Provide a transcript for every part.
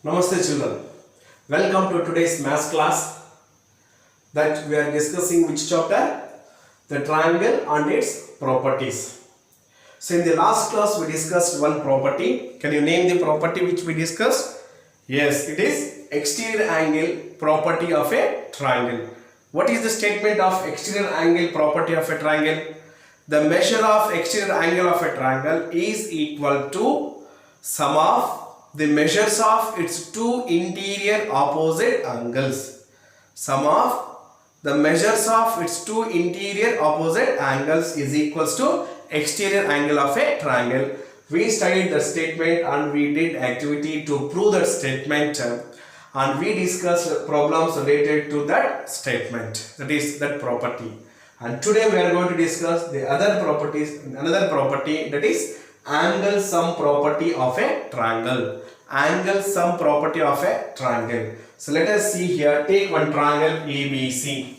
Namaste children. Welcome to today's maths class that we are discussing which chapter? The triangle and its properties. So in the last class we discussed one property. Can you name the property which we discussed? Yes, it is exterior angle property of a triangle. What is the statement of exterior angle property of a triangle? The measure of exterior angle of a triangle is equal to sum of the measures of its two interior opposite angles. Sum of the measures of its two interior opposite angles is equals to exterior angle of a triangle. We studied the statement and we did activity to prove that statement and we discussed problems related to that statement, that is that property. And today we are going to discuss the other properties, another property, that is angle sum property of a triangle. Angle sum property of a triangle. So let us see here. Take one triangle ABC.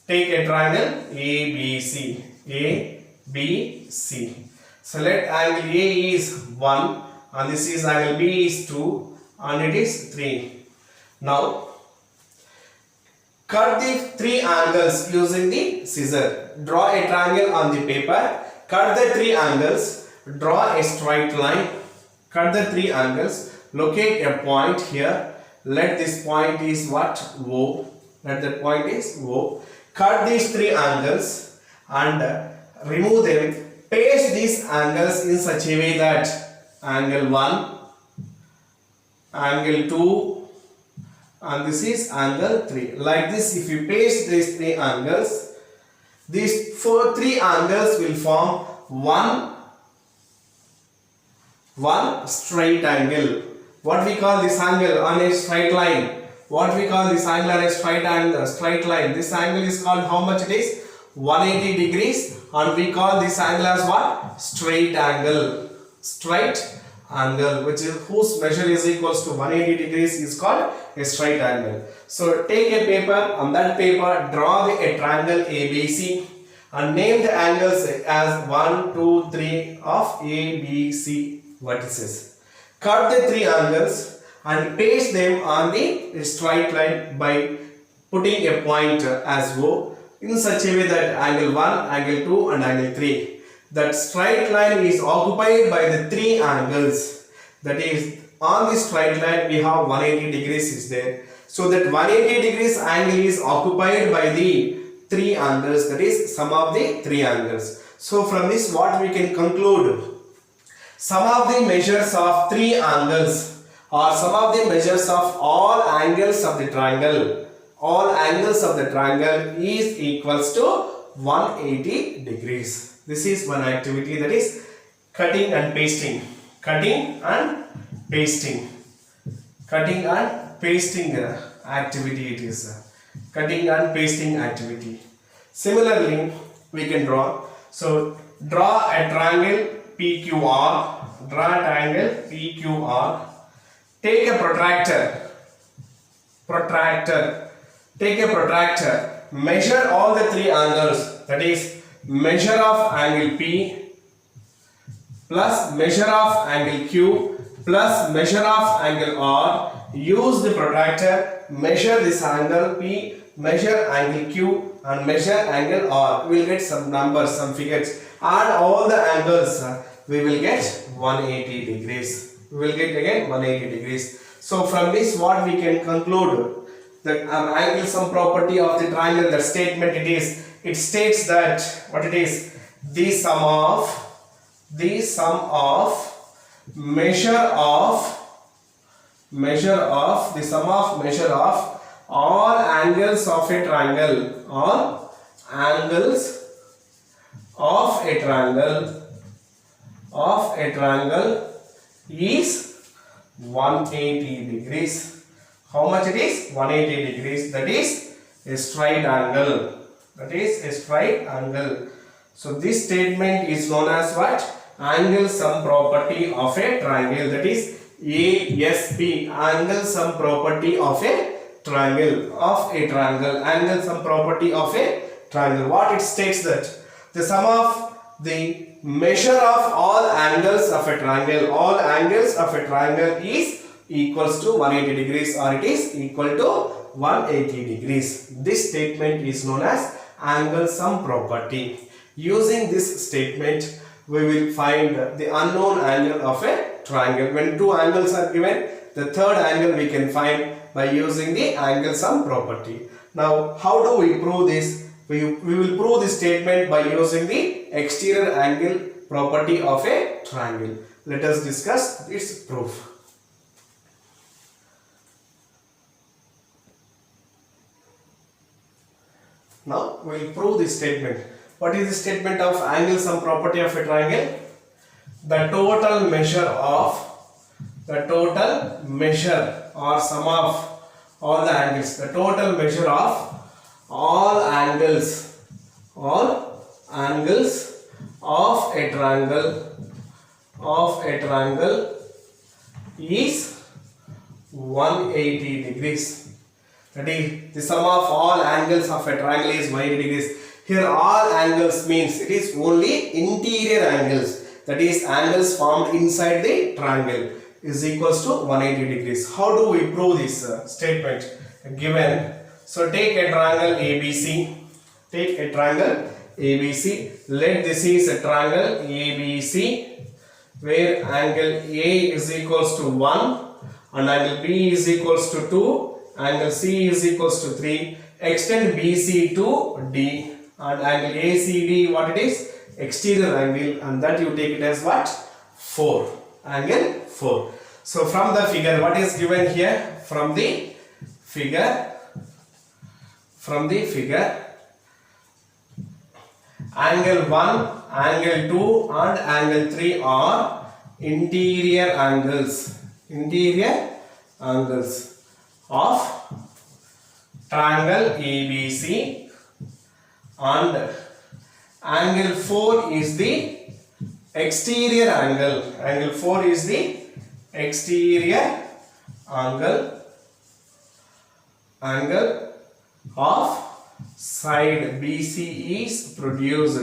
Take a triangle ABC. ABC. So let angle A is 1 and this is angle B is 2 and it is 3. Now cut the three angles using the scissor. Draw a triangle on the paper. Cut the three angles. Draw a straight line. Cut the three angles. Locate a point here. Let this point is what? O. Let that point is O. Cut these three angles and remove them. Paste these angles in such a way that angle 1, angle 2 and this is angle 3. Like this, if you paste these three angles, these three angles will form one straight angle. What we call this angle on a straight line? What we call this angle on a straight line? This angle is called, how much it is? 180 degrees, and we call this angle as what? Straight angle. Straight angle, which is whose measure is equals to 180 degrees, is called a straight angle. So take a paper, on that paper draw a triangle ABC and name the angles as 1, 2, 3 of ABC vertices. Cut the three angles and paste them on the straight line by putting a point as O in such a way that angle 1, angle 2 and angle 3. That straight line is occupied by the three angles. That is, on this straight line we have 180 degrees is there. So that 180 degrees angle is occupied by the three angles, that is sum of the three angles. So from this what we can conclude? Sum of the measures of three angles or sum of the measures of all angles of the triangle. All angles of the triangle is equals to 180 degrees. This is one activity, that is cutting and pasting. Cutting and pasting. Cutting and pasting activity it is. Cutting and pasting activity. Similarly, we can draw. So draw a triangle PQR. Draw a triangle PQR. Take a protractor. Take a protractor. Measure all the three angles. That is, measure of angle P plus measure of angle Q plus measure of angle R. Use the protractor. Measure this angle P, measure angle Q and measure angle R. We will get some numbers, some figures. Add all the angles. We will get 180 degrees. We will get again 180 degrees. So from this what we can conclude? The angle sum property of the triangle, the statement it states that what it is, the sum of measure of all angles of a triangle, all angles of a triangle is 180 degrees. How much it is? 180 degrees. That is a straight angle. That is a straight angle. So this statement is known as what? Angle sum property of a triangle. That is ASP. Angle sum property of a triangle. Angle sum property of a triangle. What it states that the sum of the measure of all angles of a triangle. All angles of a triangle is equals to 180 degrees or it is equal to 180 degrees. This statement is known as angle sum property. Using this statement, we will find the unknown angle of a triangle. When two angles are given, the third angle we can find by using the angle sum property. Now, how do we prove this? We will prove this statement by using the exterior angle property of a triangle. Let us discuss its proof. Now, we will prove this statement. What is the statement of angle sum property of a triangle? The total measure or sum of all the angles. The total measure of all angles of a triangle is 180 degrees. That is, the sum of all angles of a triangle is 180 degrees. Here all angles means it is only interior angles. That is, angles formed inside the triangle is equals to 180 degrees. How do we prove this statement given? So take a triangle ABC. Let this is a triangle ABC where angle A is equals to 1 and angle B is equals to 2, angle C is equals to 3. Extend BC to D and angle ACD, what it is? Exterior angle, and that you take it as what? 4. Angle 4. So from the figure, what is given here? From the figure, angle 1, angle 2 and angle 3 are interior angles of triangle ABC, and angle 4 is the exterior angle. Angle 4 is the exterior angle of side BC is produced.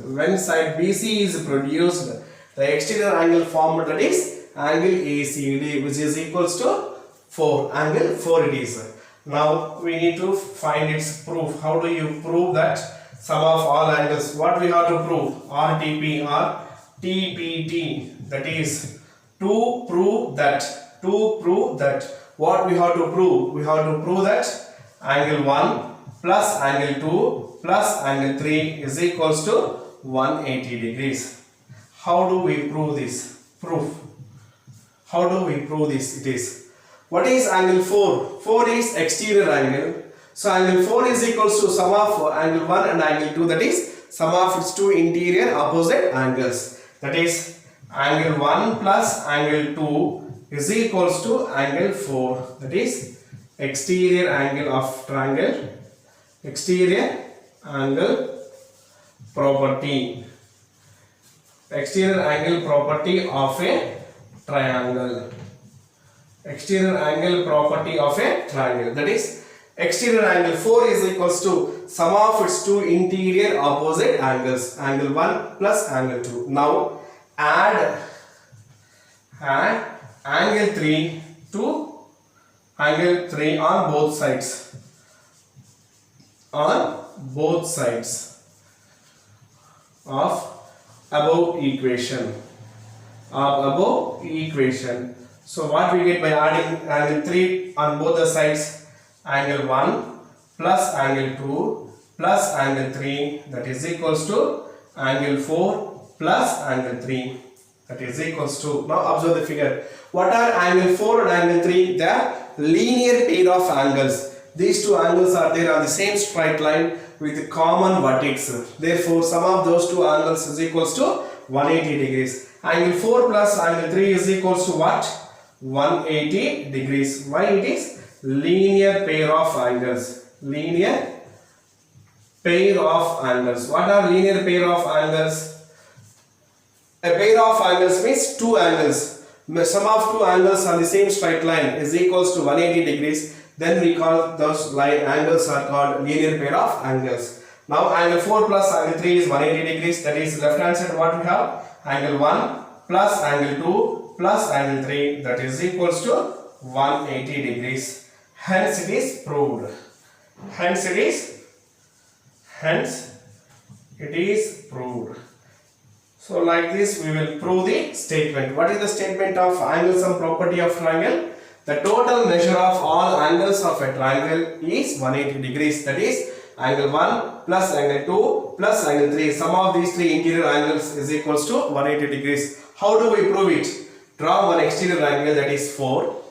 When side BC is produced, the exterior angle formed, that is angle ACD, which is equals to 4. Angle 4 it is. Now we need to find its proof. How do you prove that sum of all angles? What we have to prove? RTP or TPT. That is to prove that. What we have to prove? We have to prove that angle 1 plus angle 2 plus angle 3 is equals to 180 degrees. How do we prove this? How do we prove this? It is, what is angle 4? 4 is exterior angle. So angle 4 is equals to sum of angle 1 and angle 2, that is sum of its two interior opposite angles. That is angle 1 plus angle 2 is equals to angle 4. That is exterior angle of triangle. Exterior angle property. Exterior angle property of a triangle. Exterior angle property of a triangle. That is, exterior angle 4 is equals to sum of its two interior opposite angles, angle 1 plus angle 2. Now add angle 3 to angle 3 on both sides. Of above equation. So what we get by adding angle 3 on both the sides? Angle 1 plus angle 2 plus angle 3, that is equals to angle 4 plus angle 3, that is equals to, now observe the figure. What are angle 4 and angle 3? They are linear pair of angles. These two angles are there on the same straight line with common vertex. Therefore, sum of those two angles is equals to 180 degrees. Angle 4 plus angle 3 is equals to what? 180 degrees. Why it is? Linear pair of angles. Linear pair of angles. What are linear pair of angles? A pair of angles means two angles. Sum of two angles on the same straight line is equals to 180 degrees. Then we call those line angles are called linear pair of angles. Now angle 4 plus angle 3 is 180 degrees. That is left hand side what we have? Angle 1 plus angle 2 plus angle 3, that is equals to 180 degrees. Hence it is proved. Hence it is proved. So like this we will prove the statement. What is the statement of angle sum property of triangle? The total measure of all angles of a triangle is 180 degrees. That is angle 1 plus angle 2 plus angle 3. Sum of these three interior angles is equals to 180 degrees. How do we prove it? Draw one exterior angle, that is 4.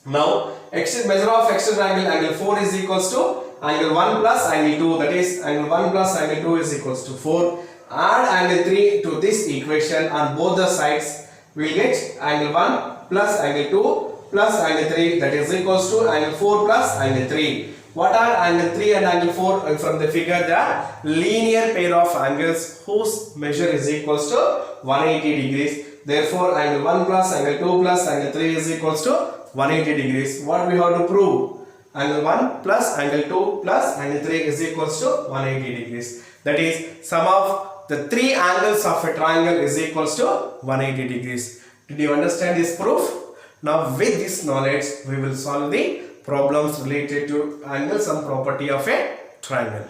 Now measure of exterior angle 4 is equals to angle 1 plus angle 2, that is angle 1 plus angle 2 is equals to 4. Add angle 3 to this equation on both the sides. We will get angle 1 plus angle 2 plus angle 3, that is equals to angle 4 plus angle 3. What are angle 3 and angle 4? From the figure, they are linear pair of angles whose measure is equals to 180 degrees. Therefore, angle 1 plus angle 2 plus angle 3 is equals to 180 degrees. What we have to prove? Angle 1 plus angle 2 plus angle 3 is equals to 180 degrees. That is, sum of the three angles of a triangle is equals to 180 degrees. Did you understand this proof? Now with this knowledge, we will solve the problems related to angle sum property of a triangle.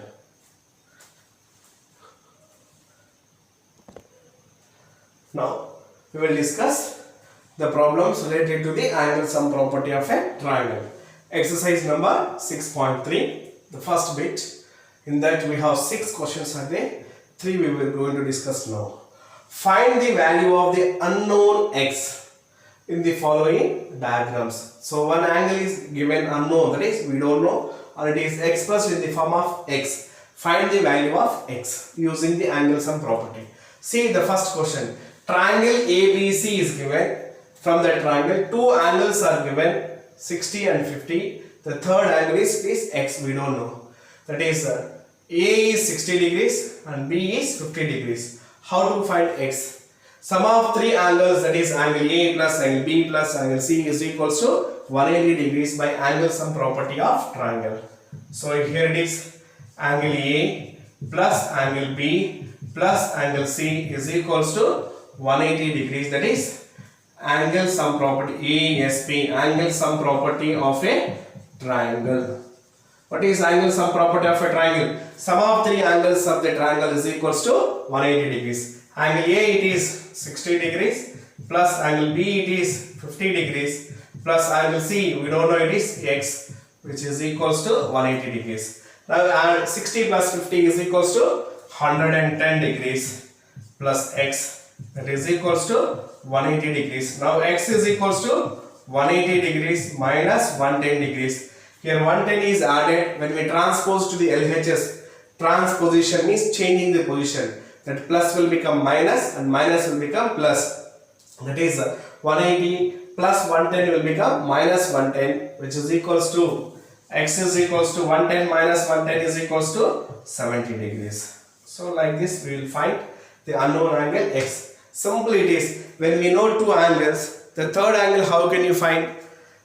Now we will discuss the problems related to the angle sum property of a triangle. Exercise number 6.3, the first bit. In that we have 6 questions are there. 3 we will going to discuss now. Find the value of the unknown x in the following diagrams. So one angle is given unknown, that is we don't know, or it is expressed in the form of x. Find the value of x using the angle sum property. See the first question. Triangle ABC is given. From the triangle, two angles are given, 60 and 50. The third angle is x, we don't know. That is A is 60 degrees and B is 50 degrees. How to find x? Sum of three angles, that is angle A plus angle B plus angle C, is equals to 180 degrees by angle sum property of triangle. So here it is angle A plus angle B plus angle C is equals to 180 degrees. That is angle sum property ASP, angle sum property of a triangle. What is angle sum property of a triangle? Sum of three angles of the triangle is equals to 180 degrees. Angle A it is 60 degrees plus angle B it is 50 degrees plus angle C we don't know, it is x, which is equals to 180 degrees. Now 60 plus 50 is equals to 110 degrees plus x, that is equals to 180 degrees. Now x is equals to 180 degrees minus 110 degrees. Here 110 is added. When we transpose to the LHS, transposition means changing the position. That plus will become minus and minus will become plus. That is 180 plus 110 will become minus 110, which is equals to x is equals to 110 minus 110 is equals to 70 degrees. So like this we will find the unknown angle x. Simple it is. When we know two angles, the third angle how can you find?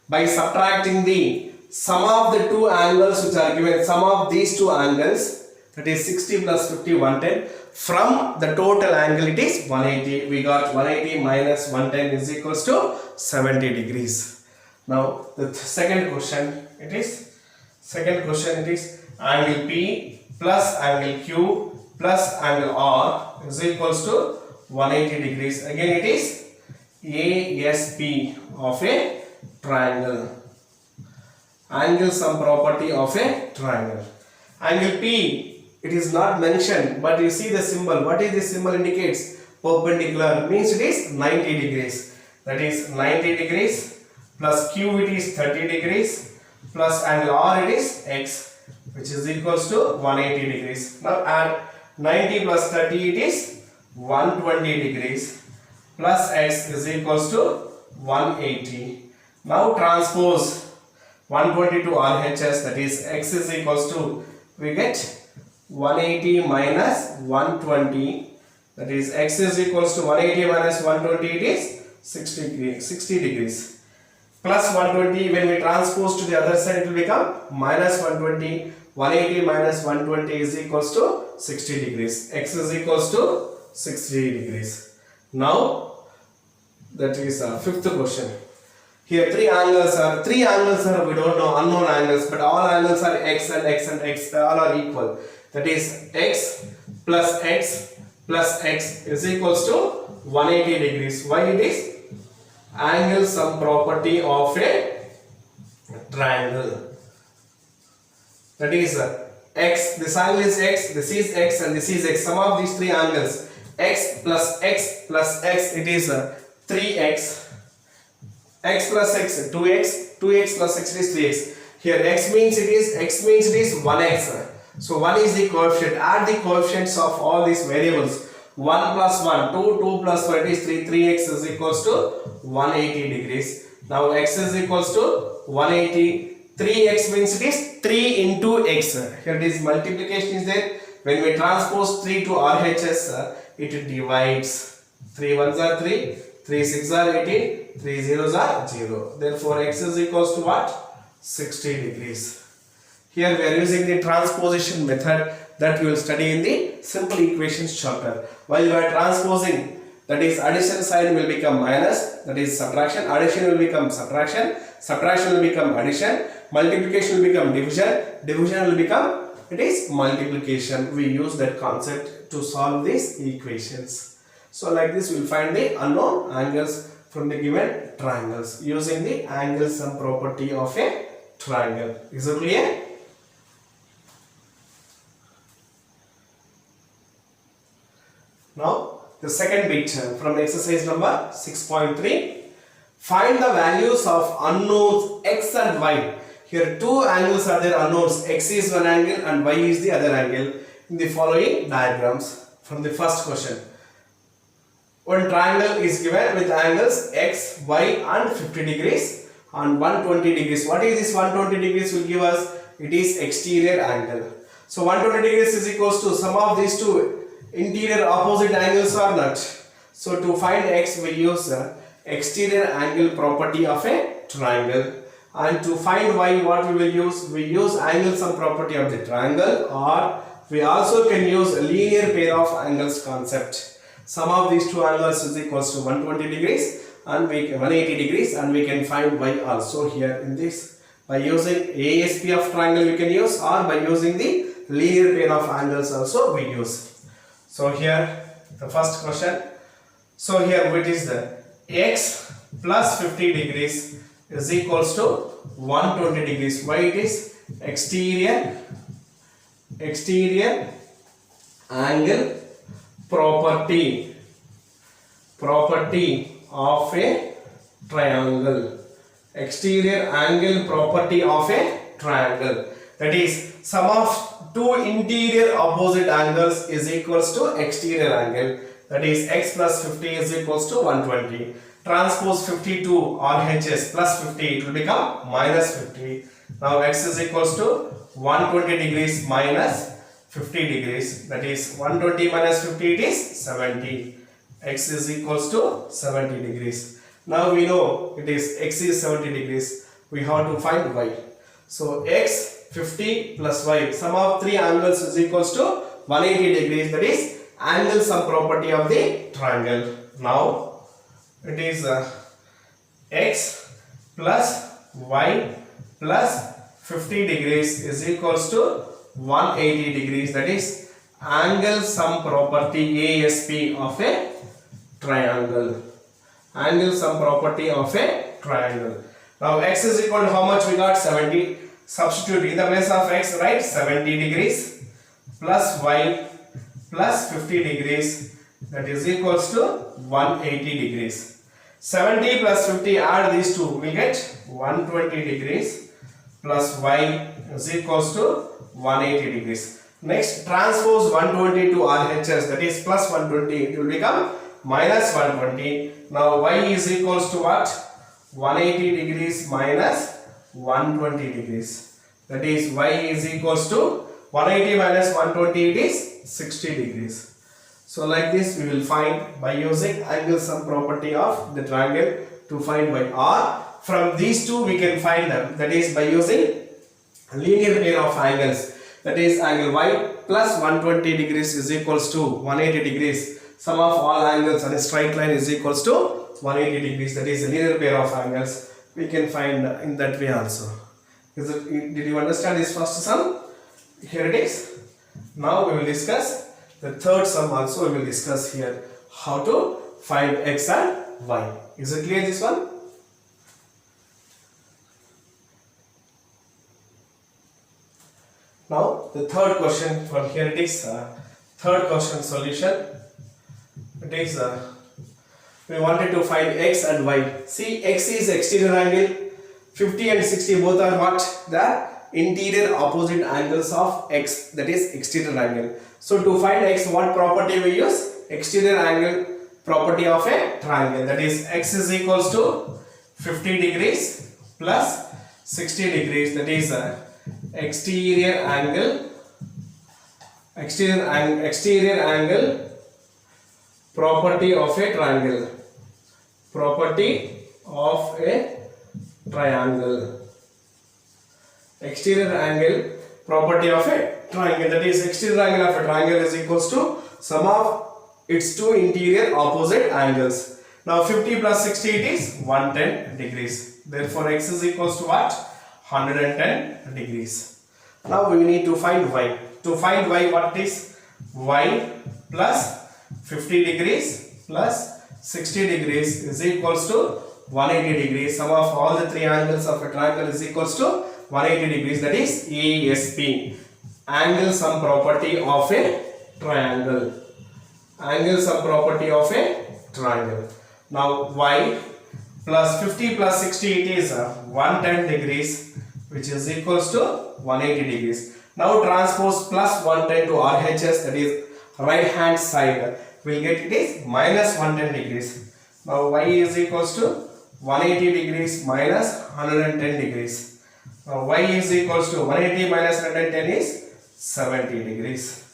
By subtracting the sum of the two angles which are given, sum of these two angles, that is 60 plus 50, 110. From the total angle it is 180. We got 180 minus 110 is equals to 70 degrees. Now the second question it is angle P plus angle Q plus angle R is equals to 180 degrees. Again it is ASP of a triangle. Angle sum property of a triangle. Angle P, it is not mentioned, but you see the symbol. What is this symbol indicates? Perpendicular, means it is 90 degrees. That is 90 degrees plus Q it is 30 degrees plus angle R it is x, which is equals to 180 degrees. Now add 90 plus 30 it is 120 degrees plus x is equals to 180. Now transpose 120 to RHS, that is x is equals to, we get 180 minus 120, that is x is equals to 180 minus 120, it is 60 degrees plus 120. When we transpose to the other side it will become minus 120. 180 minus 120 is equals to 60 degrees. X is equals to 60 degrees. Now That is fifth question. Here three angles are we don't know, unknown angles, but all angles are x and x and x, they all are equal. That is x plus x plus x is equals to 180 degrees. Why it is? Angle sum property of a triangle. That is x, this angle is x, this is x and this is x. Sum of these three angles, x plus x plus x, it is 3x. X plus x, 2x, 2x plus x is 3x. Here x means it is 1x. So 1 is the coefficient. Add the coefficients of all these variables. 1 plus 1, 2, 2 plus 1 is 3. 3x is equals to 180 degrees. Now x is equals to 180. 3x means it is 3 into x. Here it is multiplication is there. When we transpose 3 to RHS, it divides. 3 ones are 3, 3 6 are 18, 3 zeros are 0. Therefore x is equals to what? 60 degrees. Here we are using the transposition method that we will study in the simple equations chapter. While we are transposing, that is addition sign will become minus, that is subtraction, addition will become subtraction, subtraction will become addition, multiplication will become division, division will become, it is multiplication. We use that concept to solve these equations. So like this we will find the unknown angles from the given triangles using the angle sum property of a triangle. Is it clear? Now the second bit from exercise number 6.3. Find the values of unknowns x and y. Here two angles are there, unknowns. X is one angle and y is the other angle in the following diagrams. From the first question, one triangle is given with angles x, y and 50 degrees and 120 degrees. What is this 120 degrees will give us? It is exterior angle. So 120 degrees is equals to sum of these two interior opposite angles or not. So to find x we use exterior angle property of a triangle, and to find y what we will use? We use angle sum property of the triangle, or we also can use a linear pair of angles concept. Sum of these two angles is equals to 120 degrees and 180 degrees, and we can find y also here in this. By using ASP of triangle we can use, or by using the linear pair of angles also we use. So here the first question. So here what is the x plus 50 degrees is equals to 120 degrees. Why it is? Exterior angle property of a triangle. Exterior angle property of a triangle. That is sum of two interior opposite angles is equals to exterior angle. That is x plus 50 is equals to 120. Transpose 50 to RHS plus 50, it will become minus 50. Now x is equals to 120 degrees minus 50 degrees. That is 120 minus 50, it is 70. X is equals to 70 degrees. Now we know it is x is 70 degrees. We have to find y. So x 50 plus y, sum of three angles is equals to 180 degrees. That is angle sum property of the triangle. Now it is x plus y plus 50 degrees is equals to 180 degrees. That is angle sum property ASP of a triangle. Angle sum property of a triangle. Now x is equal to how much we got? 70. Substitute in the place of x, right? 70 degrees plus y plus 50 degrees, that is equals to 180 degrees. 70 plus 50, add these two, we get 120 degrees plus y is equals to 180 degrees. Next, transpose 120 to RHS, that is plus 120, it will become minus 120. Now y is equals to what? 180 degrees minus 120 degrees. That is y is equals to 180 minus 120, it is 60 degrees. So like this we will find by using angle sum property of the triangle to find y, or from these two we can find them, that is by using linear pair of angles, that is angle y plus 120 degrees is equals to 180 degrees. Sum of all angles on a straight line is equals to 180 degrees, that is a linear pair of angles. We can find in that way also. Did you understand this first sum? Here it is. Now we will discuss the third sum also. We will discuss here how to find x and y. Is it clear, this one? Now the third question from here it is third question solution. It is we wanted to find x and y. See, x is exterior angle. 50 and 60 both are what? The interior opposite angles of x, that is exterior angle. So to find x, what property we use? Exterior angle property of a triangle, that is x is equals to 50 degrees plus 60 degrees, that is exterior angle property of a triangle. Exterior angle property of a triangle, that is exterior angle of a triangle is equals to sum of its two interior opposite angles. Now 50 plus 60, it is 110 degrees. Therefore x is equals to what? 110 degrees. Now we need to find y. To find y, what is y plus 50 degrees plus 60 degrees is equals to 180 degrees. Sum of all the three angles of a triangle is equals to 180 degrees, that is ASP, angle sum property of a triangle. Angle sum property of a triangle. Now y plus 50 plus 60, it is 110 degrees, which is equals to 180 degrees. Now transpose plus 110 to RHS, that is right hand side, we'll get it is minus 110 degrees. Now y is equals to 180 degrees minus 110 degrees. Now y is equals to 180 minus 110 is 70 degrees.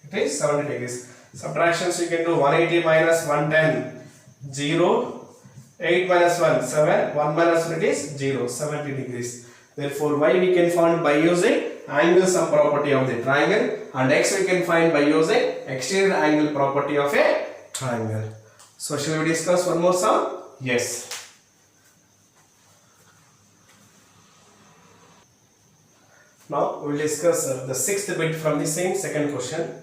It is 70 degrees. Subtractions you can do. 180 minus 110, 0. 8 minus 1, 7. 1 minus 1 is 0. 70 degrees. Therefore y we can find by using angle sum property of the triangle, and x we can find by using exterior angle property of a triangle. So shall we discuss one more sum? Yes. Now we will discuss the sixth bit from the same second question.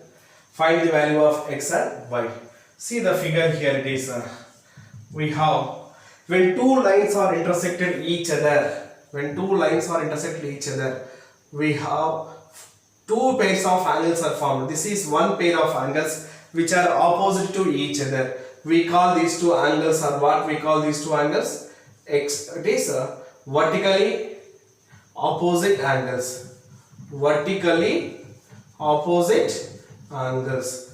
Find the value of x and y. See the figure here. It is we have, when two lines are intersected each other, we have two pairs of angles are formed. This is one pair of angles which are opposite to each other. We call these two angles, or what we call these two angles? It is vertically opposite angles.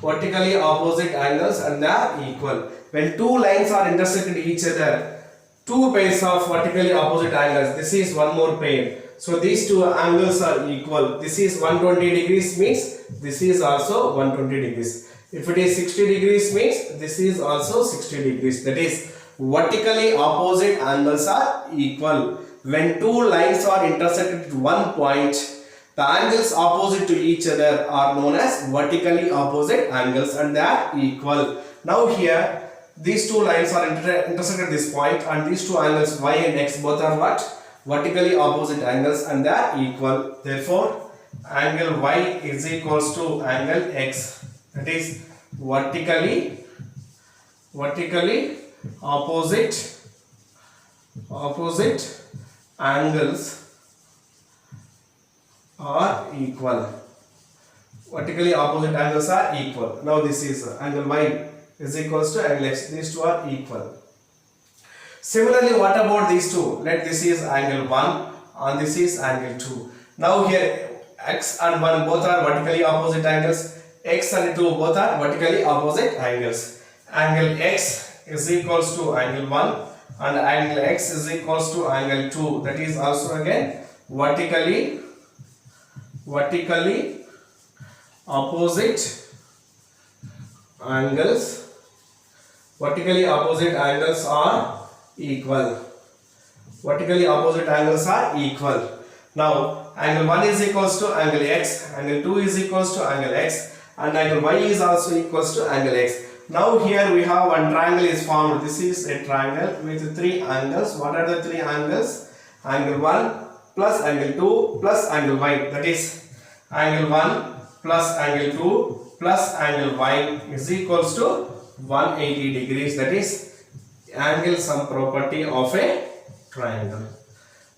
Vertically opposite angles, and they are equal. When two lines are intersected each other, two pairs of vertically opposite angles, this is one more pair. So these two angles are equal. This is 120 degrees, means this is also 120 degrees. If it is 60 degrees, means this is also 60 degrees. That is vertically opposite angles are equal. When two lines are intersected at one point, the angles opposite to each other are known as vertically opposite angles, and they are equal. Now here these two lines are intersected at this point, and these two angles y and x both are what? Vertically opposite angles, and they are equal. Therefore angle y is equals to angle x. That is vertically opposite angles are equal. Vertically opposite angles are equal. Now this is angle y is equals to angle x. These two are equal. Similarly, what about these two? Let this is angle 1 and this is angle 2. Now here x and 1 both are vertically opposite angles. X and 2 both are vertically opposite angles. Angle x is equals to angle 1 and angle x is equals to angle 2. That is also again vertically opposite angles. Vertically opposite angles are equal. Vertically opposite angles are equal. Now angle 1 is equals to angle x, angle 2 is equals to angle x, and angle y is also equals to angle x. Now here we have one triangle is formed. This is a triangle with three angles. What are the three angles? Angle 1 plus angle 2 plus angle y. That is angle 1 plus angle 2 plus angle y is equals to 180 degrees. That is angle sum property of a triangle.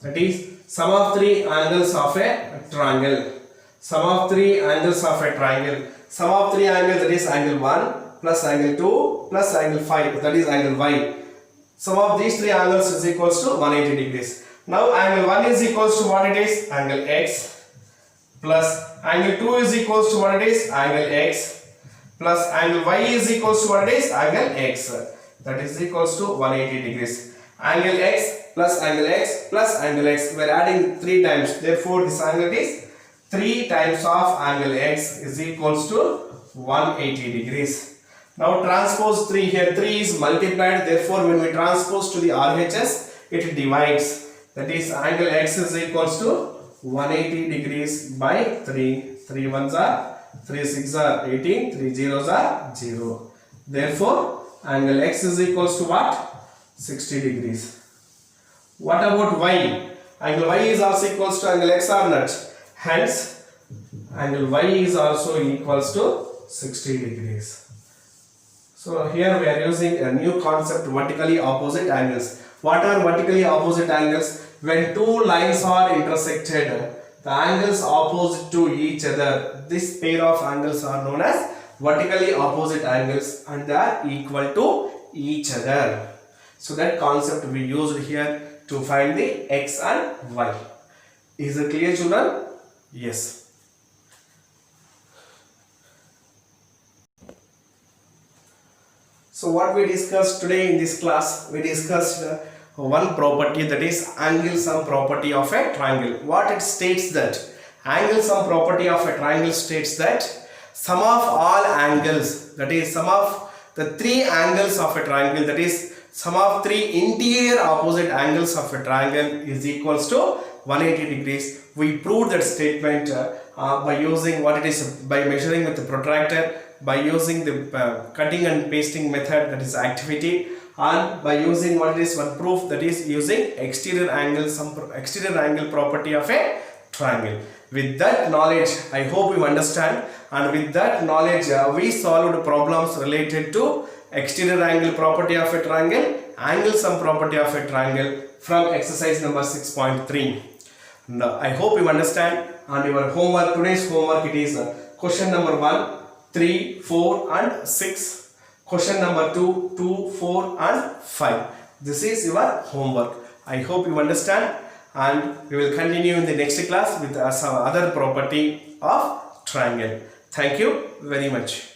That is sum of three angles of a triangle. Sum of three angles of a triangle. Sum of three angles, that is angle 1 plus angle 2 plus angle 5, that is angle y. Sum of these three angles is equals to 180 degrees. Now angle 1 is equals to what it is? Angle x, plus angle 2 is equals to what it is? Angle x, plus angle y is equals to what it is? Angle x. That is equals to 180 degrees. Angle x plus angle x plus angle x. We are adding 3 times. Therefore this angle is 3 times of angle x is equals to 180 degrees. Now transpose 3 here. 3 is multiplied. Therefore when we transpose to the RHS, it divides. That is angle x is equals to 180 degrees by 3. 3 ones are 3 6 are 18. 3 zeros are 0. Therefore angle x is equals to what? 60 degrees. What about y? Angle y is also equals to angle x or not? Hence angle y is also equals to 60 degrees. So here we are using a new concept, vertically opposite angles. What are vertically opposite angles? When two lines are intersected, the angles opposite to each other, this pair of angles are known as vertically opposite angles and they are equal to each other. So that concept we used here to find the x and y. Is it clear, children? Yes. So what we discussed today in this class, we discussed one property, that is angle sum property of a triangle. What it states that angle sum property of a triangle states that sum of all angles, that is sum of the three angles of a triangle, that is sum of three interior opposite angles of a triangle is equals to 180 degrees. We proved that statement by using what it is, by measuring with the protractor, by using the cutting and pasting method, that is activity, and by using what is one proof, that is using exterior angle property of a triangle. With that knowledge, I hope you understand, and with that knowledge we solved problems related to exterior angle property of a triangle, angle sum property of a triangle from exercise number 6.3. Now I hope you understand, and your homework, today's homework, it is question number 1, 3, 4 and 6. Question number 2, 2, 4 and 5. This is your homework. I hope you understand, and we will continue in the next class with some other property of triangle. Thank you very much.